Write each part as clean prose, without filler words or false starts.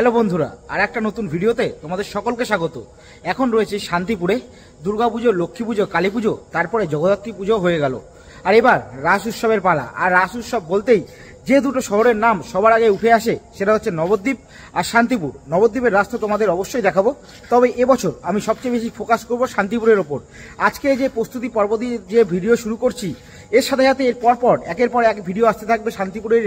Hello বন্ধুরা, আর একটা নতুন ভিডিওতে তোমাদের সকলকে স্বাগত। এখন রয়েছে শান্তিপুরে দুর্গাপুজো, লক্ষ্মী পুজো, কালী পুজো, তারপরে জগদ্ধাত্রী পুজো হয়ে গেল। আর এবার রাস উৎসবের পালা। আর রাস উৎসব বলতেই যে দুটো শহরের নাম সবার আগে উঠে আসে সেটা হচ্ছে নবদ্বীপ আর শান্তিপুর। নবদ্বীপের রাস তো তোমাদের অবশ্যই দেখাবো, তবে এবছর আমি সবচেয়ে বেশি ফোকাস করব শান্তিপুরের ওপর। আজকে যে প্রস্তুতি পর্ব দিয়ে যে ভিডিও শুরু করছি, এর সাথে সাথে এর পরপর একের পর এক ভিডিও আসতে থাকবে শান্তিপুরের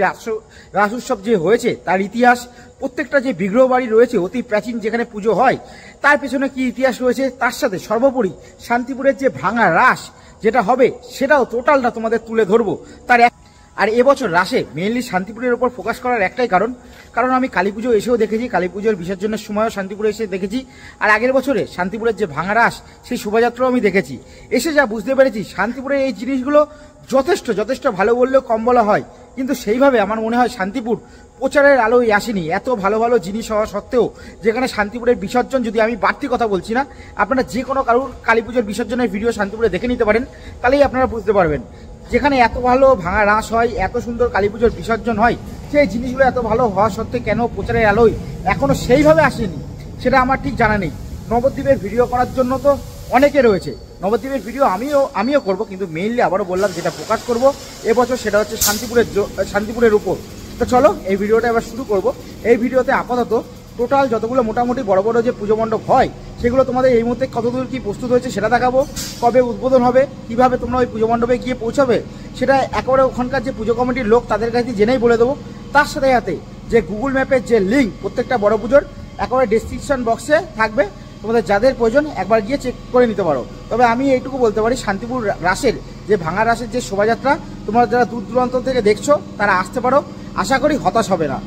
রাস উৎসব যে হয়েছে তার ইতিহাস, প্রত্যেকটা যে বিগ্রহ বাড়ি রয়েছে অতি প্রাচীন যেখানে পুজো হয় তার পেছনে কি ইতিহাস রয়েছে, তার সাথে সর্বোপরি শান্তিপুরের যে ভাঙা রাস যেটা হবে সেটাও টোটালটা তোমাদের তুলে ধরবো। আর এবছর রাসে মেইনলি শান্তিপুরের ওপর ফোকাস করার একটাই কারণ আমি কালী পুজো এসেও দেখেছি, কালী পুজোর বিসর্জনের সময়ও শান্তিপুরে এসে দেখেছি, আর আগের বছরে শান্তিপুরের যে ভাঙা রাস সেই শোভাযাত্রাও আমি দেখেছি। এসে যা বুঝতে পেরেছি শান্তিপুরের এই জিনিসগুলো যথেষ্ট ভালো বললেও কম বলা হয়, কিন্তু সেইভাবে আমার মনে হয় শান্তিপুর প্রচারের আলোয় আসেনি। এত ভালো ভালো জিনিস হওয়া সত্ত্বেও যেখানে শান্তিপুরের বিসর্জন, যদি আমি বাড়তি কথা বলছি না, আপনারা যে কোনো কারোর কালী পুজোর বিসর্জনের ভিডিও শান্তিপুরে দেখে নিতে পারেন, তাহলেই আপনারা বুঝতে পারবেন যেখানে এত ভালো ভাঙা রাস হয়, এত সুন্দর কালী পুজোর বিসর্জন হয়, সেই জিনিসগুলো এত ভালো হওয়া সত্ত্বেও কেন প্রচারের আলোয় এখনো সেইভাবে আসেনি সেটা আমার ঠিক জানা নেই। নবদ্বীপের ভিডিও করার জন্য তো অনেকে রয়েছে, নবদ্বীপের ভিডিও আমিও করব, কিন্তু মেইনলি আবারও বললাম যেটা ফোকাস করব এবছর সেটা হচ্ছে শান্তিপুরের উপর। তো চলো এই ভিডিওটা এবার শুরু করব। এই ভিডিওতে আপাতত টোটাল যতগুলো মোটামুটি বড় বড় যে পুজো মণ্ডপ হয় সেগুলো তোমাদের এই মুহূর্তে কতদূর কি প্রস্তুত হয়েছে সেটা দেখাবো, কবে উদ্বোধন হবে, কিভাবে তোমরা ওই পুজো মণ্ডপে গিয়ে পৌঁছাবে সেটা একেবারে ওখানকার যে পুজো কমিটির লোক তাদের কাছে জেনেই বলে দেবো। তার সাথে সাথে যে গুগল ম্যাপের যে লিঙ্ক প্রত্যেকটা বড় পুজোর একেবারে ডেসক্রিপশন বক্সে থাকবে, তোমাদের যাদের প্রয়োজন একবার গিয়ে চেক করে নিতে পারো। তবে আমি এইটুকু বলতে পারি, শান্তিপুর রাসের যে ভাঙা রাসের যে শোভাযাত্রা তোমরা যারা দূর দূরান্ত থেকে দেখছো তারা আসতে পারো, আশা করি হতাশ হবে না।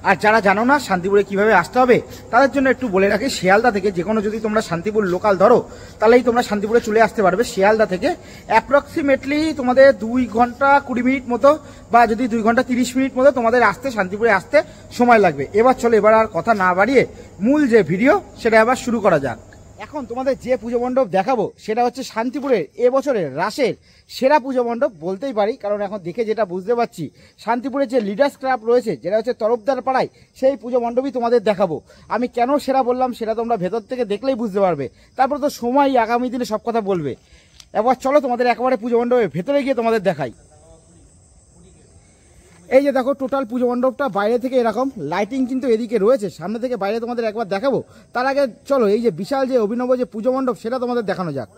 আর যারা জানো না শান্তিপুরে কিভাবে আসতে হবে তাদের জন্য একটু বলে রাখি, শিয়ালদা থেকে যে কোনো যদি তোমরা শান্তিপুর লোকাল ধরো তাহলেই তোমরা শান্তিপুরে চলে আসতে পারবে। শিয়ালদা থেকে অ্যাপ্রক্সিমেটলি তোমাদের 2 ঘন্টা 20 মিনিট মতো, বা যদি 2 ঘন্টা 30 মিনিট মতো তোমাদের শান্তিপুরে আসতে সময় লাগবে। এবার আর কথা না বাড়িয়ে মূল যে ভিডিও সেটা এবার শুরু করা যাক। এখন তোমাদের যে পুজো মণ্ডপ দেখাবো সেটা হচ্ছে শান্তিপুরের এবছরের রাসের সেরা পুজো মণ্ডপ বলতেই পারি, কারণ এখন দেখে যেটা বুঝতে পারছি শান্তিপুরের যে লিডার্স ক্লাব রয়েছে যেটা হচ্ছে তরফদার পাড়ায়, সেই পুজো মণ্ডপই তোমাদের দেখাবো। আমি কেন সেরা বললাম সেটা তোমরা ভেতর থেকে দেখলেই বুঝতে পারবে, তারপর তো সময় আগামী দিনে সব কথা বলবে। এবার চলো তোমাদের একেবারে পুজো মণ্ডপের ভেতরে গিয়ে তোমাদের দেখাই। এই যে দেখো টোটাল পুজো মণ্ডপটা বাইরে থেকে এরকম, লাইটিং কিন্তু এদিকে রয়েছে, সামনে থেকে বাইরে তোমাদের একবার দেখাবো। তার আগে চলো এই যে বিশাল যে অভিনব যে পুজো মণ্ডপ সেটা তোমাদের দেখানো যাক।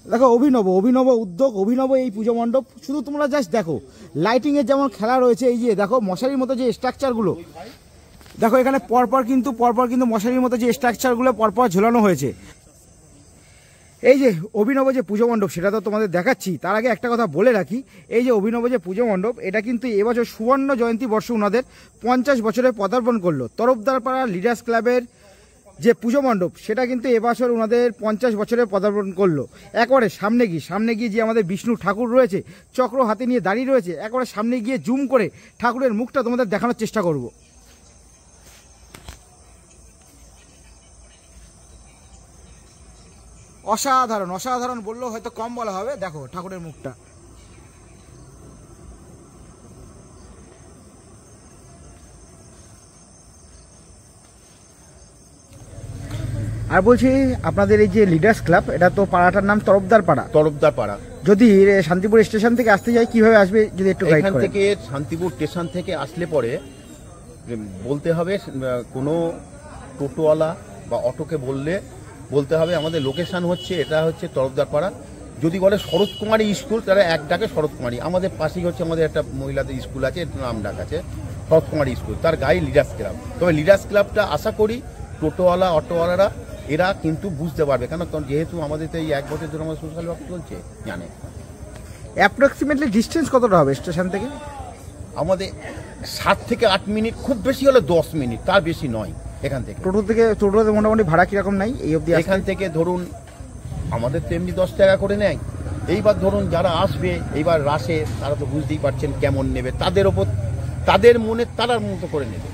দেখো অভিনব উদ্যোগ, অভিনব এই পুজো মণ্ডপ। শুধু তোমরা জাস্ট দেখো লাইটিং এর যেমন খেলা রয়েছে, এই যে দেখো মশারির মতো যে স্ট্রাকচারগুলো, দেখো এখানে পরপর কিন্তু মশারির মতো যে স্ট্রাকচারগুলো পরপর ঝোলানো হয়েছে। এই যে অভিনব যে পুজো মণ্ডপ সেটা তো তোমাদের দেখাচ্ছি, তার আগে একটা কথা বলে রাখি, এই যে অভিনব যে পুজো মণ্ডপ এটা কিন্তু এবছর সুবর্ণ জয়ন্তী বর্ষ ওনাদের 50 বছরে পদার্পণ করলো। তরফদারপাড়া লিডার্স ক্লাবের যে পুজো মণ্ডপ সেটা কিন্তু এবছর ওনাদের 50 বছরে পদার্পণ করলো। একবারে সামনে গিয়ে যে আমাদের বিষ্ণু ঠাকুর রয়েছে চক্র হাতে নিয়ে দাঁড়িয়ে রয়েছে, একবারে সামনে গিয়ে জুম করে ঠাকুরের মুখটা তোমাদের দেখানোর চেষ্টা করব। অসাধারণ বললেও হয়তো কম বলা হবে। দেখো ঠাকুরের মুখটা, আর বলছি আপনাদের এই যে লিডার্স ক্লাব, এটা তো পাড়াটার নাম তরফদার পাড়া। যদি শান্তিপুর স্টেশন থেকে আসতে যাই কিভাবে আসবে যদি একটু গাইড করেন। থেকে শান্তিপুর স্টেশন থেকে আসলে পরে বলতে হবে কোনো টোটোওয়ালা বা অটোকে বলতে হবে আমাদের লোকেশন হচ্ছে এটা হচ্ছে তরফদার পাড়া। যদি বলে শরৎ কুমারী স্কুল তাহলে এক ডাকে শরৎ কুমারী, আমাদের পাশেই হচ্ছে আমাদের একটা মহিলাদের স্কুল আছে, নাম ডাক আছে শরৎ কুমারী স্কুল, তার গায়ে লিডার্স ক্লাব। তবে লিডার্স ক্লাবটা আশা করি টোটোওয়ালা অটোওয়ালারা এরা কিন্তু বুঝতে পারবে, কেন যেহেতু আমাদের তো এই 1 বছর ধরে আমাদের সোশ্যাল ওয়ার্ক চলছে, জানে। অ্যাপ্রক্সিমেটলি ডিস্টেন্স কতটা হবে স্টেশন থেকে? আমাদের 7 থেকে 8 মিনিট, খুব বেশি হলে 10 মিনিট, তার বেশি নয়। এখান থেকে টোটোতে মোটামুটি ভাড়া কিরকম নাই এই অবধি? এখান থেকে ধরুন আমাদের তো এমনি 10 টাকা করে নেয়। এইবার ধরুন যারা আসবে এইবার রাসে তারা তো বুঝতেই পারছেন কেমন নেবে, তাদের ওপর তাদের মনে তারার মতো করে নেবে।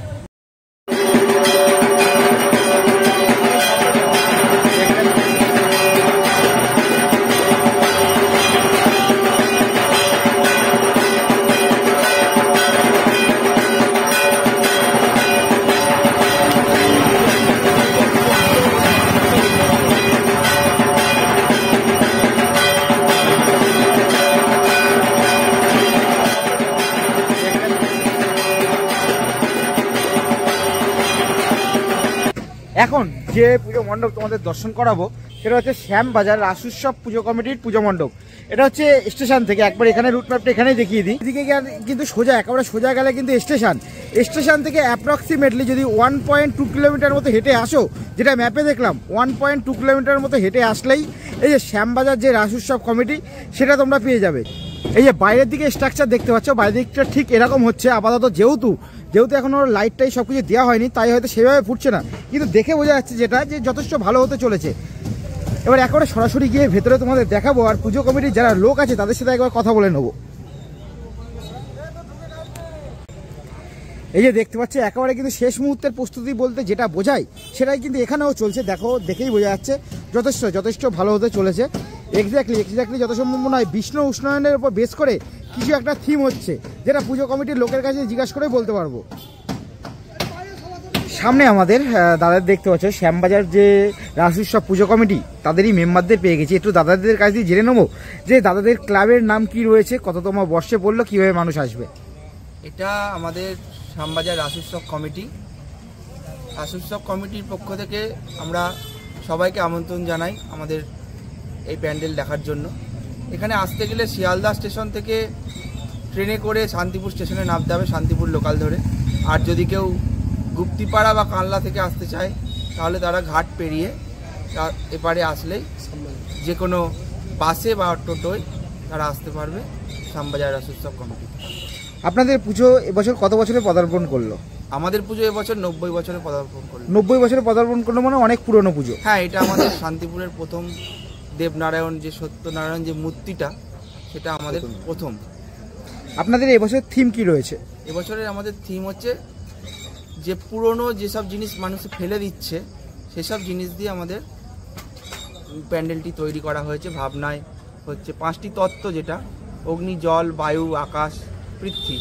এখন যে পুজো মণ্ডপ তোমাদের দর্শন করাবো সেটা হচ্ছে শ্যামবাজার রাস উৎসব পুজো কমিটির পুজো মণ্ডপ। এটা হচ্ছে স্টেশন থেকে একবার এখানে রুট ম্যাপটা এখানেই দেখিয়ে দিই। এদিকে কিন্তু সোজা একেবারে সোজা গেলে কিন্তু স্টেশন থেকে অ্যাপ্রক্সিমেটলি যদি 1.2 কিলোমিটার মতো হেঁটে আসো, যেটা ম্যাপে দেখলাম 1.2 কিলোমিটার মতো হেঁটে আসলেই এই যে শ্যামবাজার যে রাস উৎসব কমিটি সেটা তোমরা পেয়ে যাবে। এই যে বাইরের দিকে স্ট্রাকচার দেখতে পাচ্ছ, বাইরের দিকটা ঠিক এরকম হচ্ছে আপাতত, যেহেতু এখনো লাইটটাই সব কিছু দেওয়া হয়নি তাই হয়তো সেভাবে ফুটছে না, কিন্তু দেখে বোঝা যাচ্ছে যেটা যে যথেষ্ট ভালো হতে চলেছে। এবার একেবারে সরাসরি গিয়ে ভেতরে তোমাদের দেখাবো, আর পুজো কমিটির যারা লোক আছে তাদের সাথে একবার কথা বলে নেবো। এই যে দেখতে পাচ্ছি একেবারে কিন্তু শেষ মুহূর্তের প্রস্তুতি বলতে যেটা বোঝায় সেটাই কিন্তু এখানেও চলছে। দেখো, দেখেই বোঝা যাচ্ছে যথেষ্ট ভালো হতে চলেছে। এক্স্যাক্টলি যত সম্ভব নয় বিষ্ণু উষ্ণায়নের উপর বেস করে কিছু একটা থিম হচ্ছে, যেটা পুজো কমিটির লোকের কাছে জিজ্ঞাসা করে বলতে পারবো। সামনে আমাদের দাদাদের দেখতে পাচ্ছ শ্যামবাজার যে রাস উৎসব পুজো কমিটি তাদেরই মেম্বারদের পেয়ে গেছি। একটু দাদাদের কাছ দিয়ে জেনে নেবো যে দাদাদের ক্লাবের নাম কি রয়েছে, কততম বর্ষে পড়লো, কিভাবে মানুষ আসবে। এটা আমাদের শ্যামবাজার রাস উৎসব কমিটি। রাস উৎসব কমিটির পক্ষ থেকে আমরা সবাইকে আমন্ত্রণ জানাই আমাদের এই প্যান্ডেল দেখার জন্য। এখানে আসতে গেলে শিয়ালদা স্টেশন থেকে ট্রেনে করে শান্তিপুর স্টেশনে নামতে হবে, শান্তিপুর লোকাল ধরে। আর যদি কেউ গুপ্তিপাড়া বা কানলা থেকে আসতে চায় তাহলে তারা ঘাট পেরিয়ে এপারে আসলেই যে কোনো বাসে বা টোটোয় তারা আসতে পারবে শ্যামবাজার রাস উৎসব কমিটি। আপনাদের পুজো এবছর কত বছরে পদার্পণ করলো? আমাদের পুজো এবছর 90 বছরে পদার্পণ করলো। 90 বছরে পদার্পণ করলো মানে অনেক পুরনো পুজো। হ্যাঁ, এটা আমাদের শান্তিপুরের প্রথম দেবনারায়ণ যে সত্যনারায়ণ যে মূর্তিটা, সেটা আমাদের প্রথম। আপনাদের এবছর থিম কি রয়েছে? এবছরের আমাদের থিম হচ্ছে যে পুরনো যেসব জিনিস মানুষ ফেলে দিচ্ছে সেসব জিনিস দিয়ে আমাদের প্যান্ডেলটি তৈরি করা হয়েছে। ভাবনায় হচ্ছে 5টি তত্ত্ব, যেটা অগ্নি, জল, বায়ু, আকাশ, পৃথ্বী,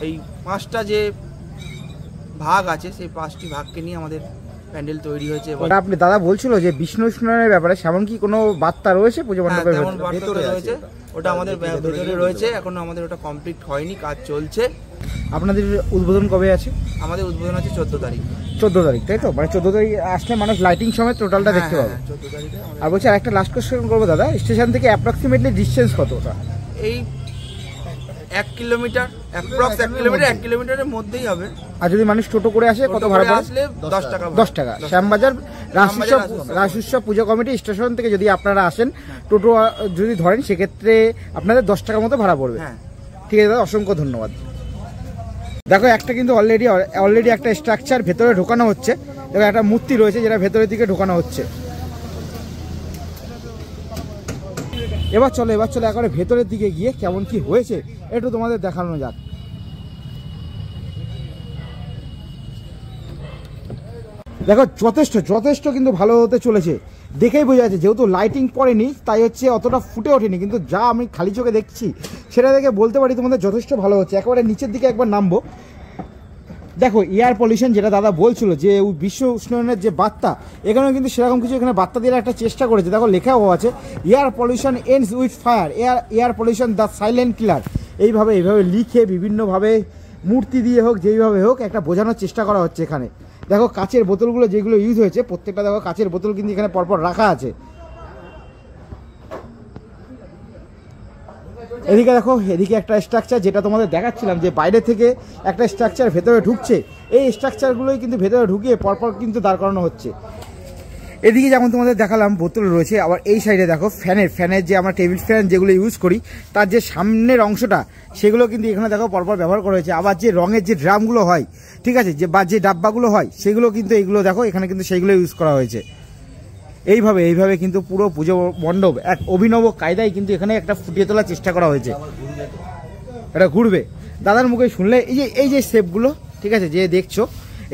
এই 5টা যে ভাগ আছে সেই 5টি ভাগকে নিয়ে আমাদের প্যান্ডেল তৈরি হয়েছে। আপনি দাদা বলছিল যে বিষ্ণু স্নানের ব্যাপারে সেমন কি কোনো বার্তা রয়েছে পুজো মণ্ডপের ভেতরে রয়েছে? ওটা আমাদের ভেতরে রয়েছে, এখনো আমাদের ওটা কমপ্লিট হয়নি, কাজ চলছে। আপনাদের উদ্বোধন কবে আছে? আমাদের উদ্বোধন আছে 14 তারিখ। 14 তারিখ, তাই তো? মানে 14 তারিখ আসলে মানুষ লাইটিং সময় টোটালটা দেখতে পাবে। 14 তারিখে। আর বলছি আর একটা লাস্ট কোশ্চেন করবো দাদা, স্টেশন থেকে অ্যাপ্রক্সিমেটলি ডিস্টেন্স কতটা? এই 1 কিলোমিটার, 1 কিলোমিটারের মধ্যেই হবে। আর যদি মানুষ টোটো করে আসে কত ভাড়া পড়ে? আসলে 10 টাকা। 10 টাকা। শ্যামবাজার রাস উৎসব পুজো কমিটি স্টেশন থেকে যদি আপনারা আসেন, টোটো যদি ধরেন সেক্ষেত্রে আপনাদের 10 টাকার মতো ভাড়া পড়বে। হ্যাঁ, ঠিক আছে দাদা, অসংখ্য ধন্যবাদ। দেখো, একটা কিন্তু অলরেডি একটা স্ট্রাকচার ভেতরে ঢোকানো হচ্ছে। দেখো, একটা মূর্তি রয়েছে যেটা ভেতরের দিকে ঢোকানো হচ্ছে। এবার চলো একবারে ভেতরের দিকে গিয়ে কেমন কি হয়েছে একটু তোমাদের দেখানো যাক। দেখো, যথেষ্ট কিন্তু ভালো হতে চলেছে, দেখেই বোঝা যাচ্ছে। যেহেতু লাইটিং পড়েনি তাই হচ্ছে অতটা ফুটে ওঠেনি, কিন্তু যা আমি খালি চোখে দেখছি সেটা দেখে বলতে পারি তোমাদের যথেষ্ট ভালো হচ্ছে। একেবারে নিচের দিকে একবার নামবো। দেখো, এয়ার পলিউশন যেটা দাদা বলছিল যে বিশ্ব উষ্ণায়নের যে বার্তা, এখানেও কিন্তু সেরকম কিছু এখানে বার্তা দেওয়ার একটা চেষ্টা করেছে। দেখো, লেখাও আছে air pollution ends with fire, air pollution the silent killer. এইভাবে লিখে বিভিন্নভাবে মূর্তি দিয়ে হোক যেইভাবে হোক একটা বোঝানোর চেষ্টা করা হচ্ছে এখানে। দেখো, কাচের বোতলগুলো যেগুলো ইউজ হয়েছে প্রত্যেকটা দেখো কাচের বোতল কিন্তু এখানে পরপর রাখা আছে। এদিকে দেখো, এদিকে একটা স্ট্রাকচার যেটা তোমাদের দেখাচ্ছিলাম যে বাইরে থেকে একটা স্ট্রাকচার ভেতরে ঢুকছে, এই স্ট্রাকচারগুলোই কিন্তু ভেতরে ঢুকিয়ে পরপর কিন্তু দাঁড় করানো হচ্ছে। এদিকে যেমন তোমাদের দেখালাম বোতল রয়েছে, আবার এই সাইডে দেখো ফ্যানের যে আমরা টেবিল ফ্যান যেগুলো ইউজ করি তার যে সামনের অংশটা সেগুলো কিন্তু এখানে দেখো পরপর ব্যবহার করা হয়েছে। আবার যে রঙের যে ড্রামগুলো হয়, ঠিক আছে, বা যে ডাব্বাগুলো হয় সেগুলো কিন্তু এইগুলো দেখো এখানে কিন্তু সেইগুলো ইউজ করা হয়েছে। এইভাবে কিন্তু পুরো পুজো মণ্ডপ এক অভিনব কায়দায় কিন্তু এখানে একটা ফুটিয়ে তোলার চেষ্টা করা হয়েছে। এটা ঘুরবে। দাদার মুখে শুনলে এই যে শেপগুলো, ঠিক আছে, যে দেখছো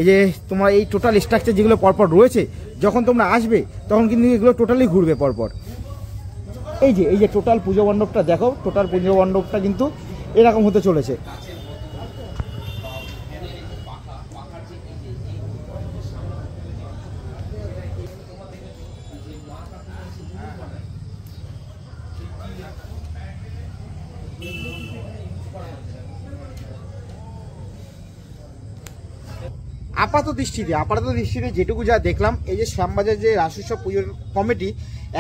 এই যে তোমার এই টোটাল স্ট্রাকচার যেগুলো পরপর রয়েছে, যখন তোমরা আসবে তখন কিন্তু এগুলো টোটালি ঘুরবে পরপর। এই যে টোটাল পুজো মণ্ডপটা দেখো, টোটাল পুজো মণ্ডপটা কিন্তু এরকম হতে চলেছে। আপাতত দৃষ্টিতে যেটুকু যা দেখলাম, এই যে শ্যামবাজার যে রাস উৎসব পুজোর কমিটি,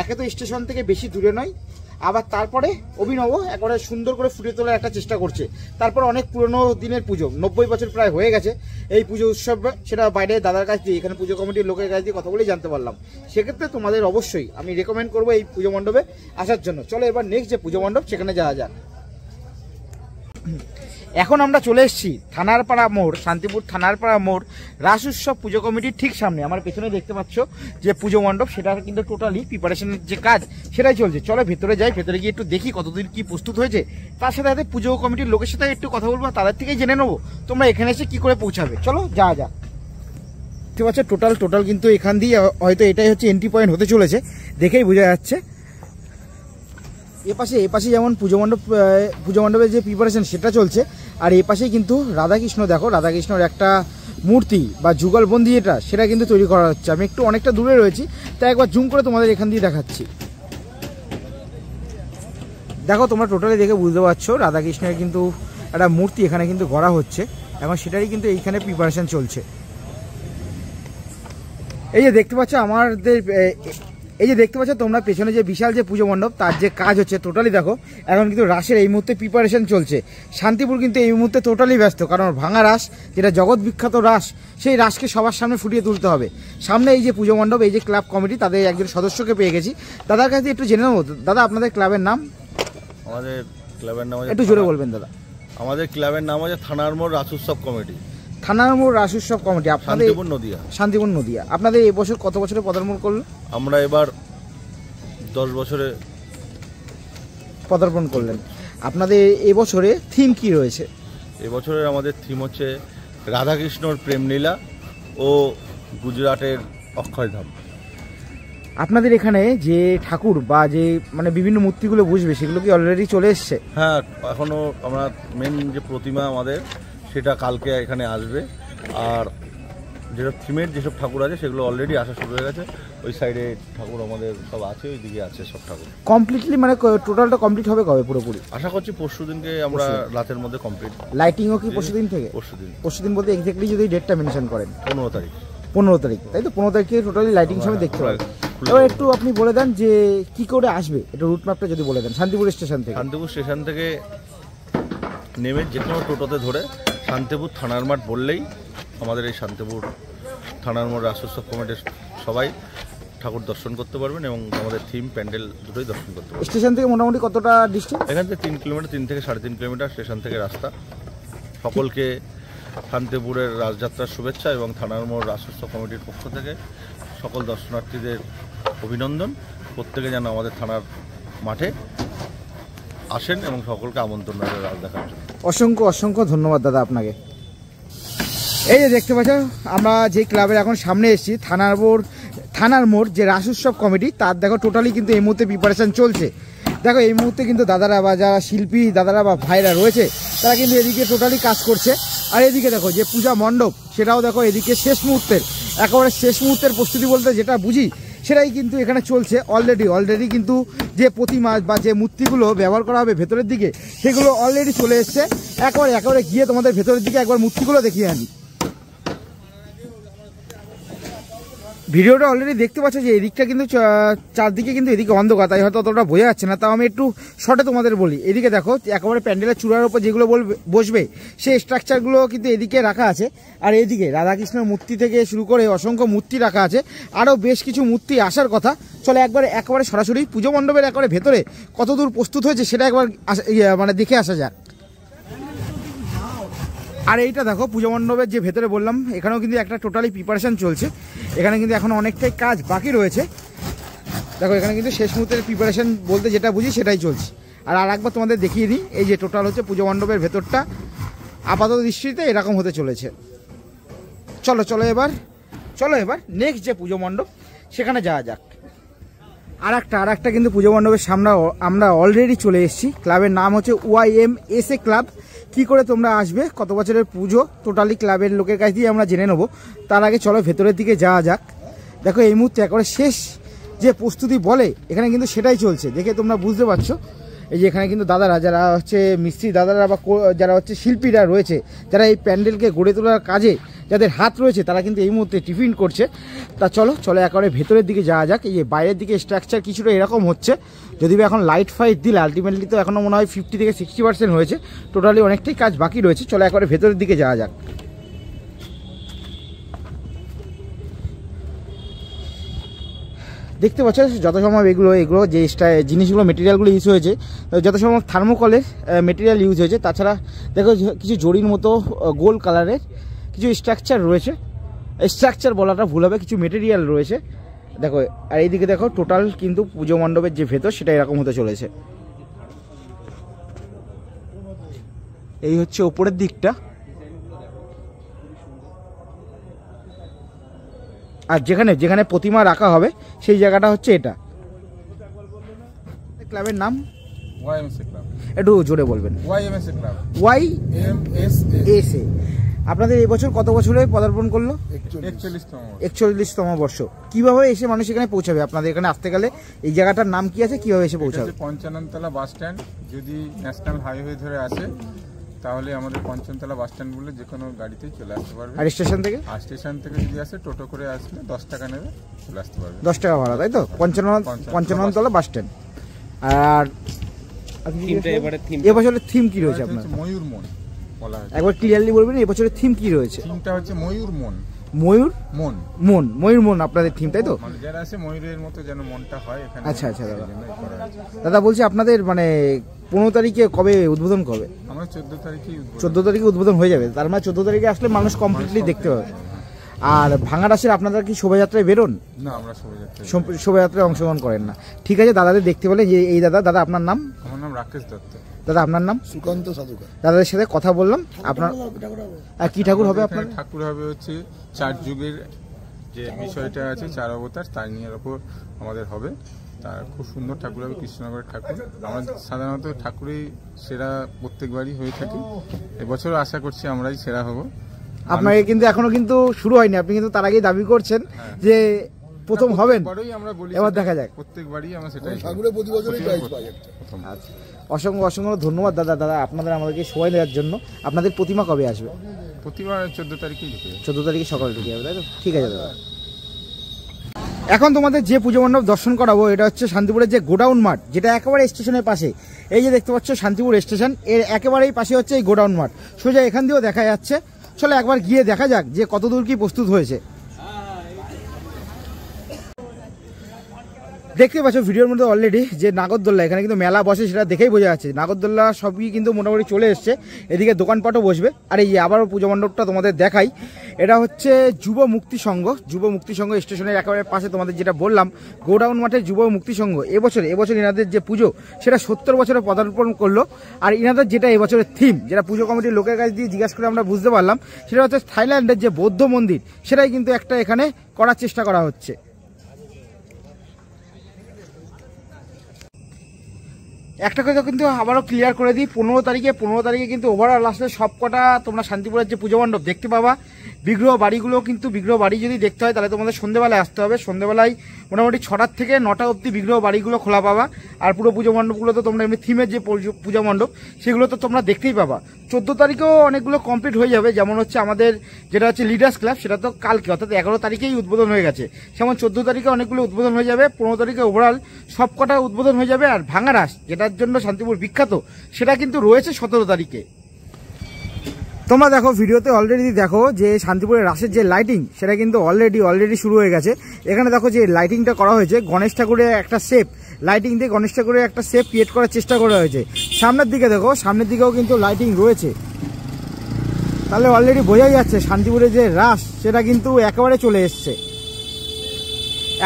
একে তো স্টেশন থেকে বেশি দূরে নয়, আবার তারপরে অভিনব একবারে সুন্দর করে ফুটিয়ে তোলার একটা চেষ্টা করছে। তারপর অনেক পুরনো দিনের পুজো, 90 বছর প্রায় হয়ে গেছে এই পুজো উৎসব, সেটা বাইরে দাদার কাছ দিয়ে, এখানে পুজো কমিটির লোকের কাছ দিয়ে কথা বলেই জানতে পারলাম। সেক্ষেত্রে তোমাদের অবশ্যই আমি রেকমেন্ড করবো এই পুজো মণ্ডপে আসার জন্য। চলো এবার নেক্সট যে পুজো মণ্ডপ সেখানে যাওয়া যাক। এখন আমরা চলে এসেছি থানারপাড়া মোড়, শান্তিপুর থানারপাড়া মোড় রাস উৎসব পুজো কমিটির ঠিক সামনে। আমার পেছনে দেখতে পাচ্ছ যে পুজো মণ্ডপ, সেটা কিন্তু টোটালি প্রিপারেশনের যে কাজ সেটাই চলছে। চলো ভেতরে যাই, ভেতরে গিয়ে একটু দেখি কতদিন কি প্রস্তুত হয়েছে, তার সাথে সাথে পুজো কমিটির লোকের সাথে একটু কথা বলবো, তাদের থেকেই জেনে নেবো তোমরা এখানে এসে কি করে পৌঁছাবে। চলো যাওয়া যাক। দেখতে পাচ্ছ টোটাল কিন্তু এখান দিয়ে হয়তো এটাই হচ্ছে এন্ট্রি পয়েন্ট হতে চলেছে, দেখেই বোঝা যাচ্ছে। এপাশে যেমন পুজো মণ্ডপের যে প্রিপারেশন সেটা চলছে, আর এই পাশেই কিন্তু রাধাকৃষ্ণ, দেখো রাধাকৃষ্ণর একটা মূর্তি বা যুগলবন্দি সেটা কিন্তু তৈরি করা হচ্ছে। আমি একটু অনেকটা দূরে রয়েছি, তাই একবার জুম করে তোমাদের এখান দিয়ে দেখাচ্ছি। দেখো তোমরা টোটালি দেখে বুঝতে পারছো রাধাকৃষ্ণের কিন্তু একটা মূর্তি এখানে কিন্তু গড়া হচ্ছে, এখন সেটারই কিন্তু এইখানে প্রিপারেশন চলছে। এই যে দেখতে পাচ্ছ তোমরা পেছনে যে বিশাল যে পুজো মণ্ডপ, তার যে কাজ হচ্ছে টোটালি দেখো এখন কিন্তু রাসের এই মুহূর্তে প্রিপারেশন চলছে। শান্তিপুর কিন্তু এই মুহূর্তে টোটালি ব্যস্ত, কারণ ভাঙা রাস যেটা জগৎ বিখ্যাত রাস, সেই রাসকে সবার সামনে ফুটিয়ে তুলতে হবে। সামনে এই যে পুজো মণ্ডপ, এই যে ক্লাব কমিটি, তাদের একজন সদস্যকে পেয়ে গেছি। দাদার কাছে একটু জেনে নেবো, দাদা আপনাদের ক্লাবের নাম? আমাদের ক্লাবের নাম একটু জোরে বলবেন দাদা। আমাদের ক্লাবের নাম হচ্ছে থানার মোড় রাস উৎসব কমিটি। থানার মোড় রাস উৎসব কমিটি, আপনাদের শান্তিপুর নদিয়া। আপনাদের এই বছর কত বছরে পদার্পণ করলো? আমরা এবার 10 বছরে পদার্পণ করলেন। আপনাদের এবছরে থিম কি রয়েছে? এবছরের আমাদের থিম হচ্ছে রাধাকৃষ্ণর প্রেমলীলা ও গুজরাটের অক্ষয়ধাম। আপনাদের এখানে যে ঠাকুর বা যে মানে বিভিন্ন মূর্তিগুলো বসবে, সেগুলো কি অলরেডি চলে এসছে? হ্যাঁ, এখনও আমরা মেন যে প্রতিমা আমাদের সেটা কালকে এখানে আসবে, আর যেসব থিমের যেসব ঠাকুর আছে সেগুলো অলরেডি আসা শুরু হয়ে গেছে। ওই সাইডে ঠাকুর আমাদের সব আছে, ওই দিকে আছে সব ঠাকুর। কমপ্লিটলি মানে টোটালটা কমপ্লিট হবে কবে পুরোপুরি? আশা করছি পরশু দিনকে আমরা রাতের মধ্যে কমপ্লিট। লাইটিংও কি পরশু দিন থেকে? পরশু দিন বলতে এক্স্যাক্টলি যদি ডেটটা মেনশন করেন? 15 তারিখ। 15 তারিখ, তাই তো? 15 তারিখে টোটালি লাইটিং সময় দেখতে পাবেন। এবার একটু আপনি বলে দেন যে কি করে আসবে, একটু রুট ম্যাপটা যদি বলে দেন। শান্তিপুর স্টেশন থেকে নেমে যে কোনো টোটোতে ধরে শান্তিপুর থানার মাঠ বললেই আমাদের এই শান্তিপুর থানার মোড় রাস উৎসব কমিটির সবাই ঠাকুর দর্শন করতে পারবেন এবং আমাদের থিম প্যান্ডেল দুটোই দর্শন করতে পারবেন। স্টেশন থেকে মোটামুটি কতটা ডিস্টেন্স? এখান থেকে 3 কিলোমিটার, 3 থেকে 3.5 কিলোমিটার স্টেশন থেকে রাস্তা। সকলকে শান্তিপুরের রাসযাত্রার শুভেচ্ছা এবং থানার মোড় রাস উৎসব কমিটির পক্ষ থেকে সকল দর্শনার্থীদের অভিনন্দন। প্রত্যেকে যেন আমাদের থানার মাঠে আসেন এবং সকলকে আমন্ত্রণ রইল রাস দেখার জন্য। অসংখ্য ধন্যবাদ দাদা আপনাকে। এই যে দেখতে পাচ্ছ আমরা যে ক্লাবের এখন সামনে এসেছি, থানার মোড় যে রাস উৎসব কমিটি, তার দেখো টোটালি কিন্তু এই মুহূর্তে প্রিপারেশন চলছে। দেখো এই মুহূর্তে কিন্তু দাদারা বা যারা শিল্পী দাদারা বা ভাইরা রয়েছে, তারা কিন্তু এদিকে টোটালি কাজ করছে। আর এদিকে দেখো যে পূজা মণ্ডপ, সেটাও দেখো এদিকে একেবারে শেষ মুহূর্তের প্রস্তুতি বলতে যেটা বুঝি সেটাই কিন্তু এখানে চলছে। অলরেডি কিন্তু যে প্রতিমা বা যে মূর্তিগুলো ব্যবহার করা হবে ভেতরের দিকে, সেগুলো অলরেডি চলে এসছে। একেবারে গিয়ে তোমাদের ভেতরের দিকে একবার মূর্তিগুলো দেখিয়ে আনি। ভিডিওটা অলরেডি দেখতে পাচ্ছ যে এদিকটা কিন্তু চারদিকে কিন্তু এদিকে অন্ধকার, তাই হয়তো অতটা বোঝা যাচ্ছে না। তাও আমি একটু শর্টে তোমাদের বলি। এদিকে দেখো একেবারে প্যান্ডেলের চূড়ার উপর যেগুলো বসবে সেই স্ট্রাকচারগুলো কিন্তু এদিকে রাখা আছে। আর এদিকে রাধাকৃষ্ণের মূর্তি থেকে শুরু করে অসংখ্য মূর্তি রাখা আছে, আরও বেশ কিছু মূর্তি আসার কথা। চলে একেবারে সরাসরি পুজো মণ্ডপের একেবারে ভেতরে কতদূর প্রস্তুত হয়েছে সেটা একবার মানে দেখে আসা যাক। আর এইটা দেখো পুজো মণ্ডপের যে ভেতরে বললাম, এখানেও কিন্তু একটা টোটালি প্রিপারেশন চলছে। এখানে কিন্তু এখন অনেকটাই কাজ বাকি রয়েছে। দেখো এখানে কিন্তু শেষ মুহূর্তের প্রিপারেশন বলতে যেটা বুঝি সেটাই চলছে। আর একবার তোমাদের দেখিয়ে দিই, এই যে টোটাল হচ্ছে পুজো মণ্ডপের ভেতরটা আপাতত দৃষ্টিতে এরকম হতে চলেছে। চলো এবার নেক্সট যে পুজো মণ্ডপ সেখানে যাওয়া যাক। আর একটা কিন্তু পুজো মণ্ডপের সামনে আমরা অলরেডি চলে এসেছি। ক্লাবের নাম হচ্ছে YMSA ক্লাব। কি করে তোমরা আসবে, কত বছরের পুজো, টোটালি ক্লাবের লোকের কাছ দিয়ে আমরা জেনে নেবো। তার আগে চলো ভেতরের দিকে যাওয়া যাক। দেখো এই মুহূর্তে একেবারে শেষ যে প্রস্তুতি বলে এখানে কিন্তু সেটাই চলছে, দেখে তোমরা বুঝতে পারছো। এই যে এখানে কিন্তু দাদারা যারা হচ্ছে মিস্ত্রি দাদারা বা যারা হচ্ছে শিল্পীরা রয়েছে, যারা এই প্যান্ডেলকে গড়ে তোলার কাজে যাদের হাত রয়েছে তারা কিন্তু এই মুহূর্তে টিফিন করছে। তা চলো একেবারে ভেতরের দিকে যাওয়া যাক। এই যে বাইরের দিকে স্ট্রাকচার কিছুটা এরকম হচ্ছে, যদিও এখন লাইট ফাইট দিলে আলটিমেটলি তো এখনও মনে হয় 50 থেকে 60% হয়েছে, টোটালি অনেকটাই কাজ বাকি রয়েছে। চলো একেবারে ভেতরের দিকে যাওয়া যাক। দেখতে পাচ্ছ যত সম্ভব এগুলো যে জিনিসগুলো মেটেরিয়ালগুলো ইউজ হয়েছে, যত সম্ভব থার্মোকলের মেটেরিয়াল ইউজ হয়েছে। তাছাড়া দেখো কিছু জরির মতো গোল কালারের কিছু স্ট্রাকচার রয়েছে, স্ট্রাকচার বলাটা ভুল হবে, কিছু মেটেরিয়াল রয়েছে দেখো। আর এইদিকে দেখো টোটাল কিন্তু পুজো মণ্ডপের যে ভেতর সেটা এরকম হতে চলেছে। এই হচ্ছে ওপরের দিকটা, আর যেখানে যেখানে প্রতিমা রাখা হবে সেই জায়গাটা হচ্ছে এটা। ক্লাবের নাম YMSA ক্লাব, একটু জোরে বলবেন। YMSA club, YMSA। আপনাদের এই বছর কত বছরে পদার্পণ করলো? 41তম বর্ষ। কিভাবে এসে মানুষ এখানে পৌঁছাবে? আপনাদের এখানে আসতে গেলে এই জায়গাটার নাম কি আছে, কিভাবে এসে পৌঁছাবে? Panchanantala bus stand. যদি ন্যাশনাল হাইওয়ে ধরে আসে তাহলে আমাদের পঞ্চমতলা বাস স্ট্যান্ড বলে যে কোনো গাড়িতেই চলে আসতে পারবে। আর স্টেশন থেকে? আর স্টেশন থেকে যদি আসে টোটো করে আসলে 10 টাকা নেবে, চলে আসতে পারবে। 10 টাকা ভাড়া, তাই তো? Panchanantala bus stand. আর এবছরের থিম কি রয়েছে আপনার? ময়ূর মন বলা হয়। একবার ক্লিয়ারলি বলবেন এবছরের থিম কি রয়েছে? থিমটা হচ্ছে ময়ূর মন। ময়ূর মন, ময়ূর মন আপনাদের থিম, তাই তো? মানে যারা আছে ময়ূরের মতো যেন মনটা হয় এখানে। আচ্ছা দাদা বলছি আপনাদের মানে 15 তারিখে কবে উদ্বোধন করবে? আমরা 14 তারিখে 14 তারিখে উদ্বোধন হয়ে যাবে, তার মানে 14 তারিখে আসলে মানুষ কমপ্লিটলি দেখতে পাবে। আর ভাঙাড়াসের আপনারা কি শোভাযাত্রায় বেরোন? না, আমরা শোভাযাত্রায় অংশগ্রহণ করেন না। ঠিক আছে, দাদাদের দেখতে বলে যে এই দাদা আপনার নাম? আমার নাম রাকেশ দত্ত। দাদা আপনার নাম? সুকান্ত সাধুকা। দাদাদের সাথে কথা বললাম। আপনার আর কি ঠাকুর হবে আপনার? ঠাকুর হবে হচ্ছে 4 যুগের যে বিষয়টা আছে, 4 অবতার, তার নিয়ে ওপর আমাদের হবে। তার খুব সুন্দর ঠাকুর হবে, কৃষ্ণনগরের ঠাকুর। আমরা সাধারণত ঠাকুরেই সেরা প্রত্যেকবারই হয়ে থাকি, এবছরও আশা করছি আমরাই সেরা হব। আপনাকে কিন্তু এখনো কিন্তু শুরু হয়নি, আপনি কিন্তু তার আগেই দাবি করছেন যে প্রথম হবেন। আমরা বলি এবার দেখা যাক। প্রত্যেকবারই আমরা সেটাই ঠাকুরের প্রতি বছরই প্রাইজ পাই একটা। আচ্ছা, অসংখ্য ধন্যবাদ দাদা আপনাদের আমাদেরকে সময় দেওয়ার জন্য। আপনাদের প্রতিমা কবে আসবে? প্রতিমা 14 তারিখেই ঢুকে যাবে। 14 তারিখে সকালে ঢুকে যাবে, তাই তো? ঠিক আছে দাদা। এখন তোমাদের যে পুজো মণ্ডপ দর্শন করাবো এটা হচ্ছে শান্তিপুরের যে গোডাউন মাঠ, যেটা একেবারে স্টেশনের পাশে। এই যে দেখতে পাচ্ছ শান্তিপুর স্টেশন, এর একেবারেই পাশে হচ্ছে এই গোডাউন মাঠ। সোজা এখান দিয়েও দেখা যাচ্ছে। চলো একবার গিয়ে দেখা যাক যে কতদূর কি প্রস্তুত হয়েছে। দেখতে পাচ্ছ ভিডিওর মধ্যে অলরেডি যে নাগরদোল্লা, এখানে কিন্তু মেলা বসে সেটা দেখেই বোঝা যাচ্ছে। নাগরদোল্লা সবই কিন্তু মোটামুটি চলে এসছে, এদিকে দোকানপাটও বসবে। আর এই আবারও পুজো মণ্ডপটা তোমাদের দেখাই, এটা হচ্ছে যুব মুক্তি সংঘ। যুব মুক্তি সংঘ স্টেশনের একেবারে পাশে, তোমাদের যেটা বললাম গোডাউন মাঠে যুব মুক্তি সংঘ। এবছর ইনাদের যে পুজো সেটা 70 বছরে পদার্পণ করলো। আর ইনাদের যেটা এবছরের থিম, যেটা পুজো কমিটির লোকের কাছে দিয়ে জিজ্ঞাসা করে আমরা বুঝতে পারলাম, সেটা হচ্ছে থাইল্যান্ডের যে বৌদ্ধ মন্দির, সেটাই কিন্তু একটা এখানে করার চেষ্টা করা হচ্ছে। একটা কথা কিন্তু আবারও ক্লিয়ার করে দিই, 15 তারিখে কিন্তু ওভারঅল আসলে সবকটা তোমরা শান্তিপুরের যে পুজো মণ্ডপ দেখতে পাবা। বিগ্রহ বাড়িগুলো কিন্তু, বিগ্রহ বাড়ি যদি দেখতে হয় তাহলে তোমাদের সন্ধ্যেবেলায় আসতে হবে। সন্ধ্যেবেলায় মোটামুটি 6টা থেকে 9টা অবধি বিগ্রহ বাড়িগুলো খোলা পাবা। আর পুরো পুজো মণ্ডপগুলো তো তোমরা এমনি থিমের যে পূজা মণ্ডপ সেগুলো তো তোমরা দেখতেই পাবা। 14 তারিখেও অনেকগুলো কমপ্লিট হয়ে যাবে, যেমন হচ্ছে আমাদের যেটা হচ্ছে লিডার্স ক্লাব, সেটা তো কালকে অর্থাৎ 11 তারিখেই উদ্বোধন হয়ে গেছে। যেমন 14 তারিখে অনেকগুলো উদ্বোধন হয়ে যাবে, 15 তারিখে ওভারঅল সবকটা উদ্বোধন হয়ে যাবে। আর ভাঙাড়াস, যেটার জন্য শান্তিপুর বিখ্যাত, সেটা কিন্তু রয়েছে 17 তারিখে। তোমরা দেখো ভিডিওতে অলরেডি দেখো যে শান্তিপুরের রাসের যে লাইটিং সেটা কিন্তু অলরেডি শুরু হয়ে গেছে। এখানে দেখো যে লাইটিংটা করা হয়েছে, গণেশ ঠাকুরের একটা শেপ লাইটিং দিয়ে গণেশ ঠাকুরের একটা শেপ ক্রিয়েট করার চেষ্টা করা হয়েছে। সামনের দিকে দেখো, সামনের দিকেও কিন্তু লাইটিং রয়েছে। তাহলে অলরেডি বোঝাই যাচ্ছে শান্তিপুরের যে রাস সেটা কিন্তু একেবারে চলে এসছে।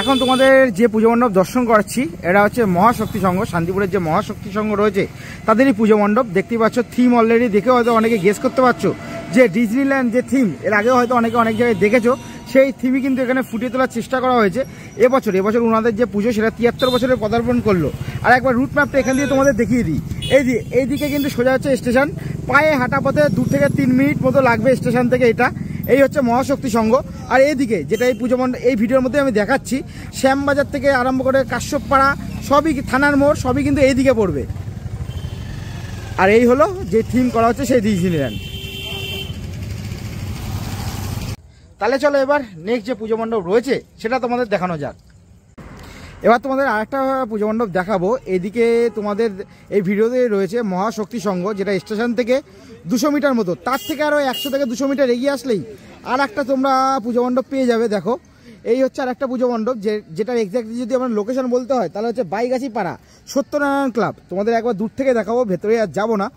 এখন তোমাদের যে পুজো মণ্ডপ দর্শন করাচ্ছি এটা হচ্ছে মহাশক্তি সংঘ। শান্তিপুরের যে মহাশক্তি সংঘ রয়েছে তাদেরই পুজো মণ্ডপ। দেখতেই পাচ্ছ থিম অলরেডি দেখে হয়তো অনেকে গেস করতে পারছো যে ডিজনিল্যান্ড যে থিম, এর আগেও হয়তো অনেক জায়গায় দেখেছো, সেই থিমই কিন্তু এখানে ফুটিয়ে তোলার চেষ্টা করা হয়েছে। এবছর ওনাদের যে পুজো সেটা 73 বছরে পদার্পণ করলো। আর একবার রুট ম্যাপটা এখান দিয়ে তোমাদের দেখিয়ে দিই। এইদিকে কিন্তু সোজা হচ্ছে স্টেশন, পায়ে হাঁটা পথে 2 থেকে 3 মিনিট মতো লাগবে স্টেশন থেকে। এই হচ্ছে মহাশক্তি সংঘ। আর এইদিকে যেটা এই পুজো মণ্ডপ এই ভিডিওর মধ্যে আমি দেখাচ্ছি, শ্যামবাজার থেকে আরম্ভ করে কাশ্যপপাড়া সবই থানার মোড় সবই কিন্তু এইদিকে পড়বে। আর এই হলো যে থিম করা হচ্ছে সেই ডিজনিল্যান্ড। তাহলে চলো এবার নেক্সট যে পুজো মণ্ডপ রয়েছে সেটা তোমাদের দেখানো যাক। এবার তোমাদের আরেকটা পুজো মণ্ডপ দেখাবো। এদিকে তোমাদের এই ভিডিওতে রয়েছে মহাশক্তি সংঘ, যেটা স্টেশন থেকে 200 মিটার মতো, তার থেকে আরও 100 থেকে 200 মিটার এগিয়ে আসলেই আর একটা তোমরা পুজো মণ্ডপ পেয়ে যাবে। দেখো এই হচ্ছে আর একটা পুজো মণ্ডপ, যেটার এক্স্যাক্টলি যদি আমার লোকেশন বলতে হয় তাহলে হচ্ছে বাইগাছি পাড়া সত্যনারায়ণ ক্লাব। তোমাদের একবার দূর থেকে দেখাবো, ভেতরে আর যাবো না।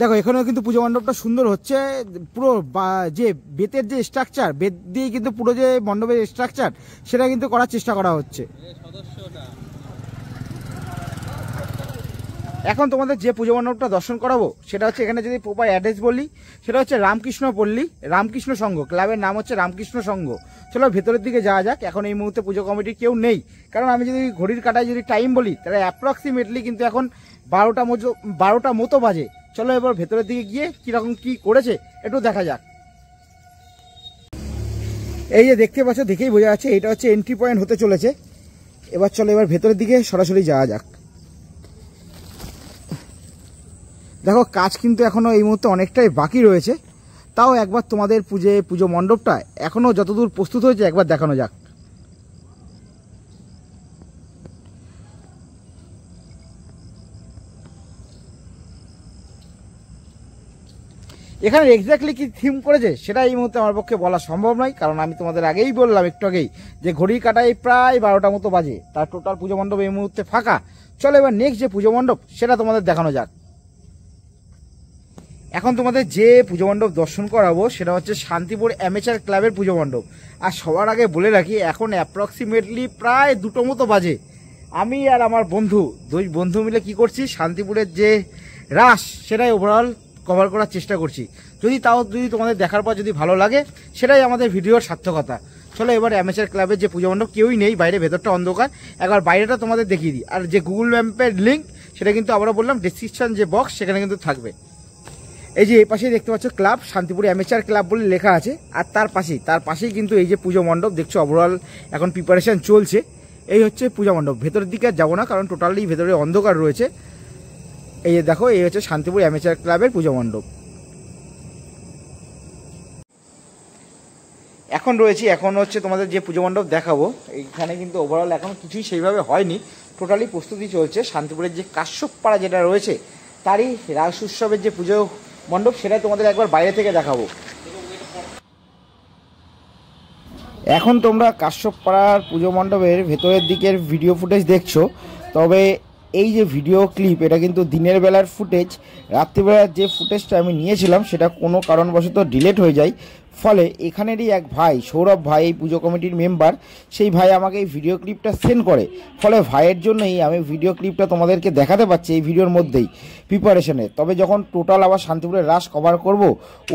দেখো এখানেও কিন্তু পুজো মণ্ডপটা সুন্দর হচ্ছে। পুরো যে বেতের যে স্ট্রাকচার, বেত দিয়ে কিন্তু পুরো যে মণ্ডপের স্ট্রাকচার সেটা কিন্তু করার চেষ্টা করা হচ্ছে। এখন তোমাদের যে পুজো মণ্ডপটা দর্শন করাবো সেটা হচ্ছে, এখানে যদি প্রপার অ্যাড্রেস বলি সেটা হচ্ছে রামকৃষ্ণ পল্লী রামকৃষ্ণ সংঘ, ক্লাবের নাম হচ্ছে রামকৃষ্ণ সংঘ। চলো ভেতরের দিকে যাওয়া যাক। এখন এই মুহূর্তে পুজো কমিটির কেউ নেই, কারণ আমি যদি ঘড়ির কাটায় যদি টাইম বলি তাহলে অ্যাপ্রক্সিমেটলি কিন্তু এখন 12টা মতো বাজে। চলো এবার ভেতরের দিকে গিয়ে কিরকম কি করেছে একটু দেখা যাক। এই যে দেখতে পাচ্ছ, দেখেই বোঝা যাচ্ছে এটা হচ্ছে এন্ট্রি পয়েন্ট হতে চলেছে। এবার চলো এবার ভেতরের দিকে সরাসরি যাওয়া যাক। দেখো কাজ কিন্তু এখনো এই মুহূর্তে অনেকটাই বাকি রয়েছে, তাও একবার তোমাদের পুজো মণ্ডপটা এখনো যতদূর প্রস্তুত হয়েছে একবার দেখানো যাক। এখানে এক্স্যাক্টলি কি থিম করেছে সেটা এই মুহূর্তে আমার পক্ষে বলা সম্ভব নয়, কারণ আমি তোমাদের আগেই বললাম একটু আগেই যে ঘড়ির কাটায় প্রায় 12টা মতো বাজে, তার টোটাল পুজো মণ্ডপ এই মুহূর্তে ফাঁকা। চলো এবার নেক্সট যে পুজো মণ্ডপ সেটা তোমাদের দেখানো যাক। এখন তোমাদের যে পুজো মণ্ডপ দর্শন করাবো সেটা হচ্ছে শান্তিপুর অ্যামেচার ক্লাবের পুজো মণ্ডপ। আর সবার আগে বলে রাখি এখন অ্যাপ্রক্সিমেটলি প্রায় 2টো মতো বাজে। আমি আর আমার দুই বন্ধু মিলে কি করছি, শান্তিপুরের যে রাস সেটাই ওভারঅল কভার করার চেষ্টা করছি। যদি তোমাদের দেখার পর যদি ভালো লাগে সেটাই আমাদের ভিডিওর সার্থকতা। চলো এবার অ্যামেচার ক্লাবের যে পুজো মণ্ডপ কেউই নেই, বাইরে ভেতরটা অন্ধকার, একবার বাইরেটা তোমাদের দেখিয়ে দিই। আর যে গুগল ম্যাপের লিঙ্ক সেটা কিন্তু আবারও বললাম ডেসক্রিপশন যে বক্স সেখানে কিন্তু থাকবে। এই যে এই পাশেই দেখতে পাচ্ছ ক্লাব, শান্তিপুর অ্যামেচার ক্লাব বলে লেখা আছে। আর তার পাশেই কিন্তু এই যে পুজো মণ্ডপ দেখছো, ওভারঅল এখন প্রিপারেশন চলছে। এই হচ্ছে পুজো মণ্ডপ। ভেতরের দিকে আর যাবো না, কারণ টোটালি ভেতরে অন্ধকার রয়েছে। এই যে দেখো, এই হচ্ছে শান্তিপুর অ্যামেচার ক্লাবের পুজো মণ্ডপ। এখন হচ্ছে তোমাদের যে পুজো মণ্ডপ দেখাবো, এইখানে কিন্তু ওভারঅল এখন কিছুই সেইভাবে হয়নি, টোটালি প্রস্তুতি চলছে। শান্তিপুরের যে কাশ্যপ পাড়া যেটা রয়েছে তারই রাস উৎসবের যে পুজো মণ্ডপ সেটা তোমাদের একবার বাইরে থেকে দেখাবো। এখন তোমরা কাশ্যপ পাড়ার পুজো মণ্ডপের ভেতরের দিকের ভিডিও ফুটেজ দেখছো, তবে এই যে ভিডিও ক্লিপ এটা কিন্তু দিনের বেলার ফুটেজ। রাত্রিবেলার যে ফুটেজটা আমি নিয়েছিলাম সেটা কোনো কারণবশত ডিলেট হয়ে যায়, ফলে এখানেরই এক ভাই সৌরভ ভাই, এই পুজো কমিটির মেম্বার, সেই ভাই আমাকে এই ভিডিও ক্লিপটা সেন্ড করে। ফলে ভাইয়ের জন্যই আমি ভিডিও ক্লিপটা তোমাদেরকে দেখাতে পারছি এই ভিডিওর মধ্যেই প্রিপারেশনে। তবে যখন টোটাল আবার শান্তিপুরের রাস কভার করব,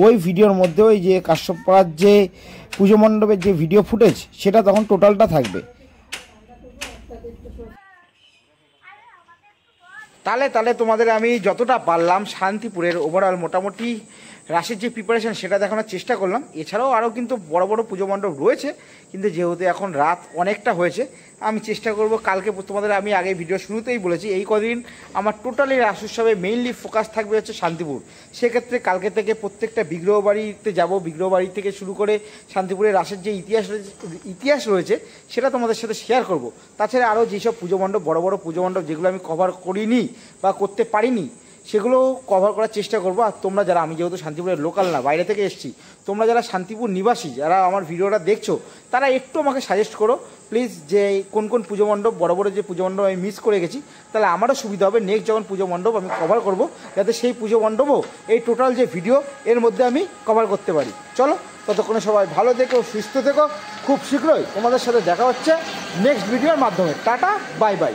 ওই ভিডিওর মধ্যেও এই যে কাশ্যপ পাড়ার যে পুজো মণ্ডপের যে ভিডিও ফুটেজ সেটা তখন টোটালটা থাকবে। তাহলে তোমাদের আমি যতটা পারলাম শান্তিপুরের ওভারঅল মোটামুটি রাসের যে প্রিপারেশন সেটা দেখানোর চেষ্টা করলাম। এছাড়াও আরও কিন্তু বড় বড় পুজো মণ্ডপ রয়েছে, কিন্তু যেহেতু এখন রাত অনেকটা হয়েছে আমি চেষ্টা করব কালকে তোমাদের আমি আগে ভিডিও শুরুতেই বলেছি এই কদিন আমার টোটালি রাস উৎসবে মেইনলি ফোকাস থাকবে হচ্ছে শান্তিপুর। সেক্ষেত্রে কালকে থেকে প্রত্যেকটা বিগ্রহ বাড়িতে যাব, বিগ্রহ বাড়ি থেকে শুরু করে শান্তিপুরের রাসের যে ইতিহাস রয়েছে সেটা তোমাদের সাথে শেয়ার করব। তাছাড়া আরও যেসব পুজো মণ্ডপ বড় বড় পুজো মণ্ডপ যেগুলো আমি কভার করিনি বা করতে পারিনি সেগুলো কভার করার চেষ্টা করবো। আর তোমরা যারা, আমি যেহেতু শান্তিপুরের লোকাল না, বাইরে থেকে এসেছি, তোমরা যারা শান্তিপুর নিবাসী যারা আমার ভিডিওটা দেখছো তারা একটু আমাকে সাজেস্ট করো প্লিজ যে কোন কোন পুজো মণ্ডপ বড় বড় যে পুজো মণ্ডপ আমি মিস করে গেছি, তাহলে আমারও সুবিধা হবে নেক্সট যখন পুজো মণ্ডপ আমি কভার করব, যাতে সেই পুজো মণ্ডপও এই টোটাল যে ভিডিও এর মধ্যে আমি কভার করতে পারি। চলো ততক্ষণে সবাই ভালো থেকো, সুস্থ থেকো। খুব শীঘ্রই তোমাদের সাথে দেখা হচ্ছে নেক্সট ভিডিওর মাধ্যমে। Tata, bye bye.